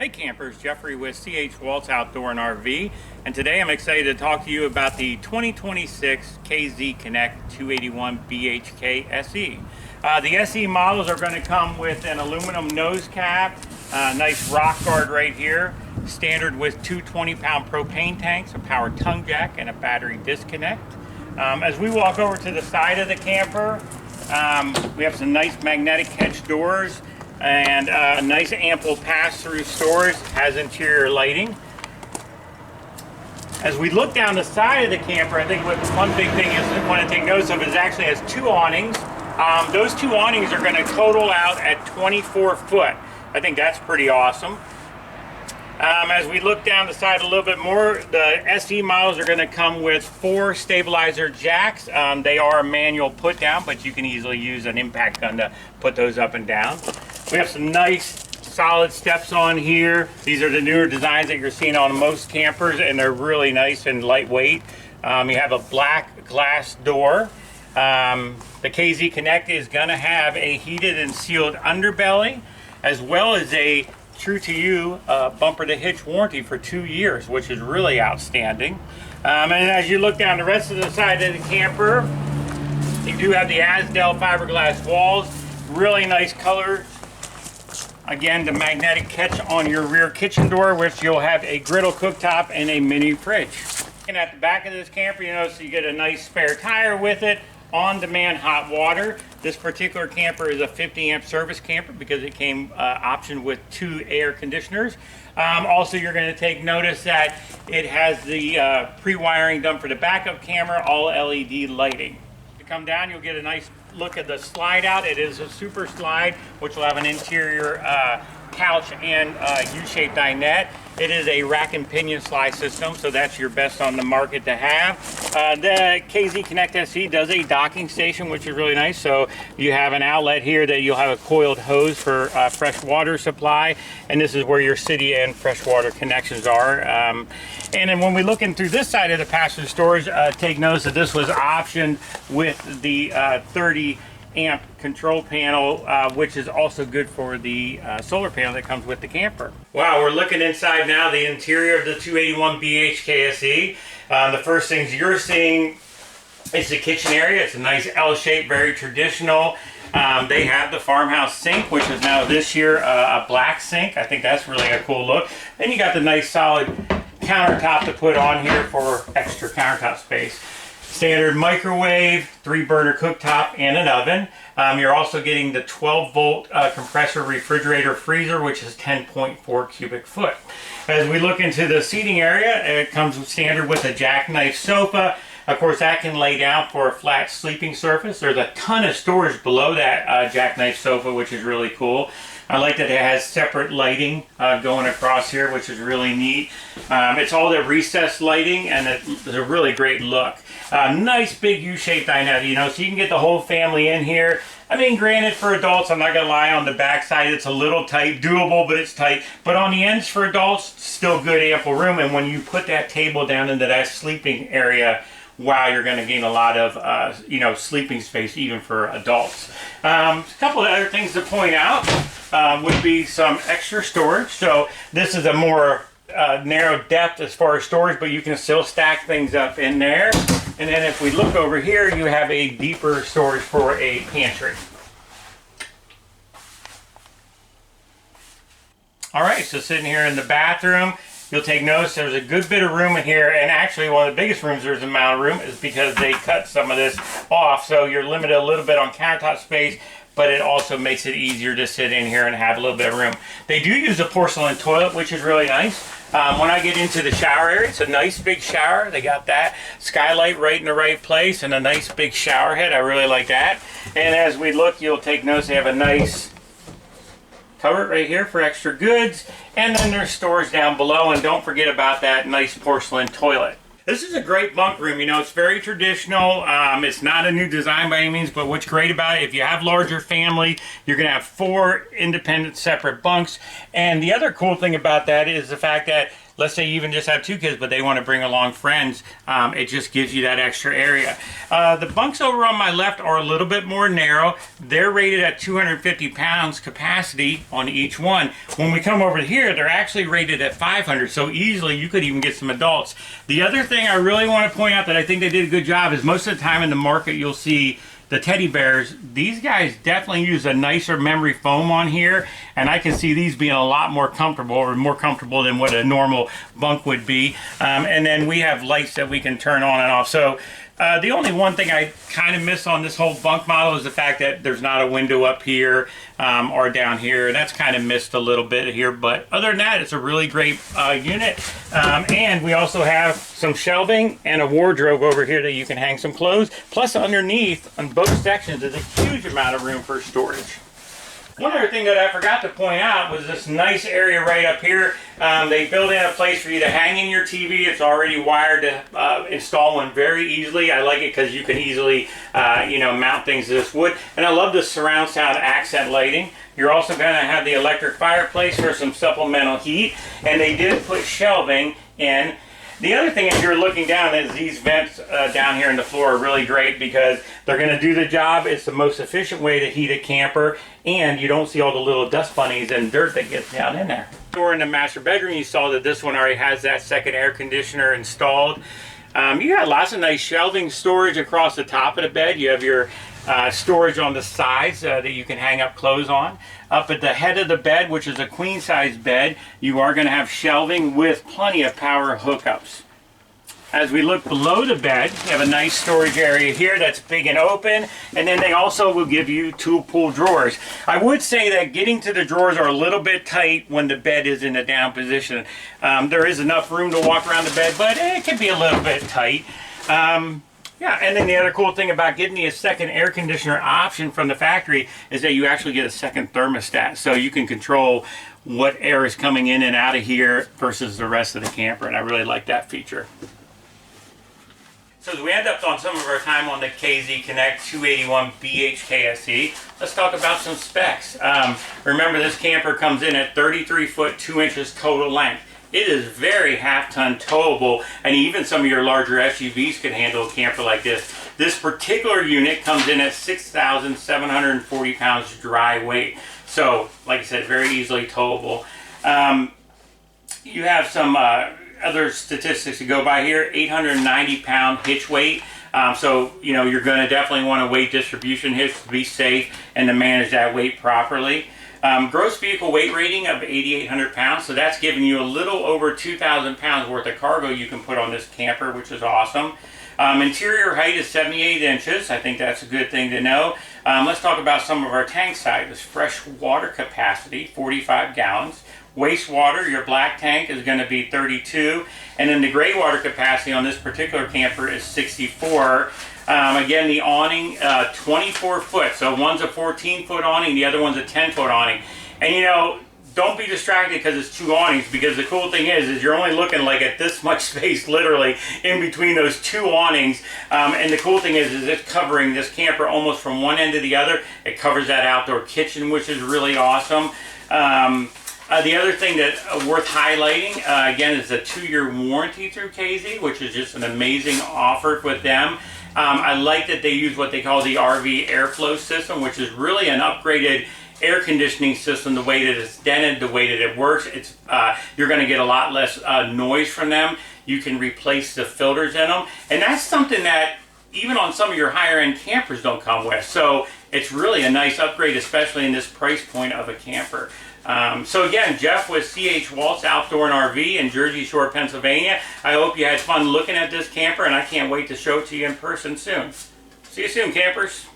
Hey campers, Jeffrey with CH Waltz Outdoor and RV, and today I'm excited to talk to you about the 2026 KZ Connect 281BHKSE. The SE models are going to come with an aluminum nose cap, nice rock guard right here, standard with two 20-pound propane tanks, a power tongue jack, and a battery disconnect. As we walk over to the side of the camper, we have some nice magnetic catch doors and a nice ample pass-through storage, has interior lighting. As we look down the side of the camper, I think one big thing I want to take notice of is it actually has two awnings. Those two awnings are going to total out at 24 foot. I think that's pretty awesome. As we look down the side a little bit more, the SE models are going to come with 4 stabilizer jacks. They are a manual put down, but you can easily use an impact gun to put those up and down. We have some nice solid steps on here. These are the newer designs that you're seeing on most campers, and they're really nice and lightweight. You have a black glass door. The KZ Connect is going to have a heated and sealed underbelly, as well as a true to you bumper to hitch warranty for 2 years, which is really outstanding. And as you look down the rest of the side of the camper, you do have the Asdel fiberglass walls, really nice color. Again, the magnetic catch on your rear kitchen door, which you'll have a griddle cooktop and a mini fridge. And at the back of this camper, you notice you get a nice spare tire with it, on-demand hot water. This particular camper is a 50 amp service camper because it came optioned with 2 air conditioners. Also, you're going to take notice that it has the pre-wiring done for the backup camera, all LED lighting. To come down, you'll get a nice look at the slide out. It is a super slide, which will have an interior couch and U-shaped dinette. It is a rack and pinion slide system, so that's your best on the market to have. The KZ Connect SE does a docking station, which is really nice. So you have an outlet here that you'll have a coiled hose for fresh water supply, and this is where your city and freshwater connections are. And then when we look in through this side of the passenger storage, take notice that this was optioned with the 30 amp control panel, which is also good for the solar panel that comes with the camper. Wow, we're looking inside now the interior of the 281BHKSE. The first things you're seeing is the kitchen area. It's a nice L shape, very traditional. They have the farmhouse sink, which is now this year a black sink. I think that's really a cool look. Then you got the nice solid countertop to put on here for extra countertop space. Standard microwave, 3-burner cooktop, and an oven. You're also getting the 12-volt compressor refrigerator freezer, which is 10.4 cubic foot. As we look into the seating area, it comes standard with a jackknife sofa. Of course, that can lay down for a flat sleeping surface. There's a ton of storage below that jackknife sofa, which is really cool. I like that it has separate lighting going across here, which is really neat. It's all the recessed lighting, and it's a really great look. Nice big U-shaped dinette, you know, so you can get the whole family in here. I mean, granted, for adults, I'm not going to lie, on the back side it's a little tight, doable, but it's tight. But on the ends for adults, still good ample room. And when you put that table down into that sleeping area, wow, you're going to gain a lot of, sleeping space even for adults. A couple of other things to point out would be some extra storage. So this is a more narrow depth as far as storage, but you can still stack things up in there. And then if we look over here, you have a deeper storage for a pantry. All right, so sitting here in the bathroom, you'll take notice there's a good bit of room in here, and actually one of the biggest rooms there's amount of room is because they cut some of this off, so you're limited a little bit on countertop space, but it also makes it easier to sit in here and have a little bit of room. They do use a porcelain toilet, which is really nice. When I get into the shower area, it's a nice big shower. They got that skylight right in the right place and a nice big shower head. I really like that. And as we look, you'll take notice they have a nice cupboard right here for extra goods, and then there's storage down below, and don't forget about that nice porcelain toilet. This is a great bunk room. You know, it's very traditional. It's not a new design by any means, but what's great about it, if you have larger family, you're going to have 4 independent separate bunks. And the other cool thing about that is the fact that let's say you even just have 2 kids, but they want to bring along friends, it just gives you that extra area. The bunks over on my left are a little bit more narrow. They're rated at 250 pounds capacity on each one. When we come over here, they're actually rated at 500, so easily you could even get some adults. The other thing I really want to point out that I think they did a good job is most of the time in the market you'll see the teddy bears. These guys definitely use a nicer memory foam on here, and I can see these being a lot more comfortable, or more comfortable than what a normal bunk would be. And then we have lights that we can turn on and off. So the only one thing I kind of miss on this whole bunk model is the fact that there's not a window up here or down here. That's kind of missed a little bit here, but other than that, it's a really great unit. And we also have some shelving and a wardrobe over here that you can hang some clothes. Plus underneath on both sections is a huge amount of room for storage. One other thing that I forgot to point out was this nice area right up here. They built in a place for you to hang in your TV. It's already wired to install one very easily. I like it because you can easily, mount things to this wood. And I love the surround sound accent lighting. You're also going to have the electric fireplace for some supplemental heat. And they did put shelving in. The other thing as you're looking down is these vents down here in the floor are really great because they're going to do the job. It's the most efficient way to heat a camper, and you don't see all the little dust bunnies and dirt that gets down in there. Door in the master bedroom, you saw that this one already has that second air conditioner installed. You got lots of nice shelving storage across the top of the bed. You have your storage on the sides that you can hang up clothes on. Up at the head of the bed, which is a queen size bed, you are going to have shelving with plenty of power hookups. As we look below the bed, you have a nice storage area here that's big and open, and then they also will give you 2 pull drawers. I would say that getting to the drawers are a little bit tight when the bed is in a down position. There is enough room to walk around the bed, but it can be a little bit tight. Yeah, and then the other cool thing about getting the second air conditioner option from the factory is that you actually get a second thermostat. So you can control what air is coming in and out of here versus the rest of the camper, and I really like that feature. So as we end up on some of our time on the KZ Connect 281BHKSE, let's talk about some specs. Remember, this camper comes in at 33 foot 2 inches total length. It is very half-ton towable, and even some of your larger SUVs could handle a camper like this. This particular unit comes in at 6,740 pounds dry weight. So, like I said, very easily towable. You have some other statistics to go by here. 890 pound hitch weight. So, you're going to definitely want a weight distribution hitch to be safe and to manage that weight properly. Gross vehicle weight rating of 8,800 pounds, so that's giving you a little over 2,000 pounds worth of cargo you can put on this camper, which is awesome. Interior height is 78 inches. I think that's a good thing to know. Let's talk about some of our tank sizes. Fresh water capacity, 45 gallons. Wastewater, your black tank is going to be 32. And then the gray water capacity on this particular camper is 64. Again, the awning, 24 foot. So one's a 14 foot awning, the other one's a 10 foot awning. And don't be distracted because it's 2 awnings, because the cool thing is you're only looking like at this much space literally in between those 2 awnings. And the cool thing is it's covering this camper almost from one end to the other. It covers that outdoor kitchen, which is really awesome. The other thing that worth highlighting, again, is a 2-year warranty through KZ, which is just an amazing offer with them. I like that they use what they call the RV airflow system, which is really an upgraded air conditioning system. The way that it's dented, the way that it works, you're going to get a lot less noise from them. You can replace the filters in them, and that's something that even on some of your higher end campers don't come with. So it's really a nice upgrade, especially in this price point of a camper. So again, Jeff with C.H. Waltz Outdoor and RV in Jersey Shore, Pennsylvania. I hope you had fun looking at this camper, and I can't wait to show it to you in person soon. See you soon, campers.